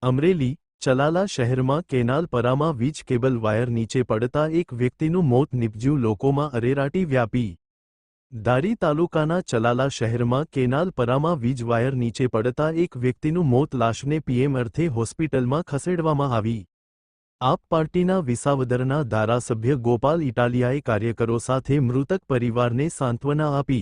અમરેલી ચલાલા શહેરમાં કેનાલ પરામાં વીજ cable wire નીચે પડતા એક વ્યક્તિનું મોત નિપજ્યું. લોકોમાં અરેરાટી વ્યાપી. ધારી તાલુકાના ચલાલા શહેરમાં કેનાલ પરામાં વીજ વાયર નીચે પડતા એક વ્યક્તિનું મોત. લાશને પીએમ અર્થે હોસ્પિટલમાં ખસેડવામાં આવી. આપ પાર્ટીના વિસાવદરના ધારાસભ્ય ગોપાલ ઇટાલિયાએ કાર્યકરો સાથે મૃતક પરિવારને સાંત્વના આપી.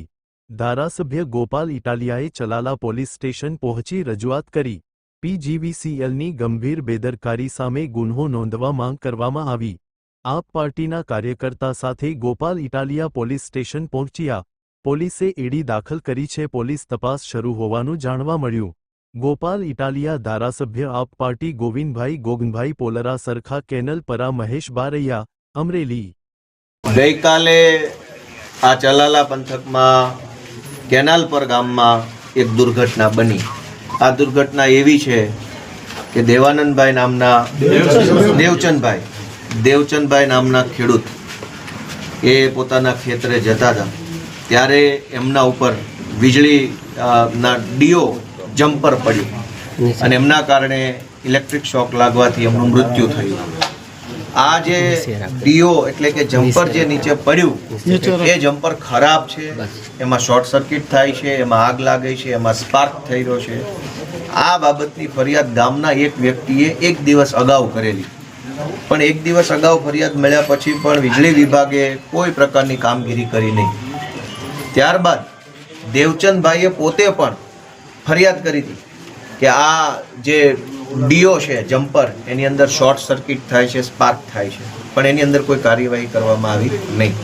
ધારાસભ્ય ગોપાલ ઇટાલિયાએ ચલાલા પોલીસ સ્ટેશન પહોંચી રજૂઆત કરી. પીજીવીસીએલની ગંભીર બેદરકારી સામે ગુન્હો નોંધવા માંગ કરવામાં આવી. આપ પાર્ટીના કાર્યકર્તા સાથે ગોપાલ ઇટાલિયા પોલીસ સ્ટેશન પહોંચ્યા. પોલીસે એડી દાખલ કરી છે. પોલીસ તપાસ શરૂ હોવાનું જાણવા મળ્યું. ગોપાલ ઇટાલિયા ધારાસભ્ય આપ પાર્ટી ગોવિંદભાઈ ગોગનભાઈ પોલરા સરખા કેનલ પરા મહેશ બારૈયા અમરેલી. ગઈકાલે આ ચલાલા પંથકમાં કેનાલ પર ગામમાં એક દુર્ઘટના બની. આ દુર્ઘટના એવી છે કે દેવાનંદભાઈ નામના દેવચંદભાઈ નામના ખેડૂત એ પોતાના ખેતરે જતા હતા ત્યારે એમના ઉપર વીજળીના ડીઓ જમ્પર પડ્યું અને એમના કારણે ઇલેક્ટ્રિક શોક લાગવાથી એમનું મૃત્યુ થયું. આ જે ડીઓ એટલે કે જમ્પર જે નીચે પડ્યું એ જમ્પર ખરાબ છે, એમાં શોર્ટ સર્કિટ થાય છે, એમાં આગ લાગે છે, એમાં સ્પાર્ક થઈ રહ્યો છે. આ બાબતની ફરિયાદ ગામના એક વ્યક્તિએ એક દિવસ અગાઉ કરેલી, પણ એક દિવસ અગાઉ ફરિયાદ મળ્યા પછી પણ વીજળી વિભાગે કોઈ પ્રકારની કામગીરી કરી નહીં. ત્યારબાદ દેવચંદભાઈએ પોતે પણ ફરિયાદ કરી હતી કે આ જે ડીઓ છે જમ્પર એની અંદર શોર્ટ સર્કિટ થાય છે, સ્પાર્ક થાય છે, પણ એની અંદર કોઈ કાર્યવાહી કરવામાં આવી નહીં.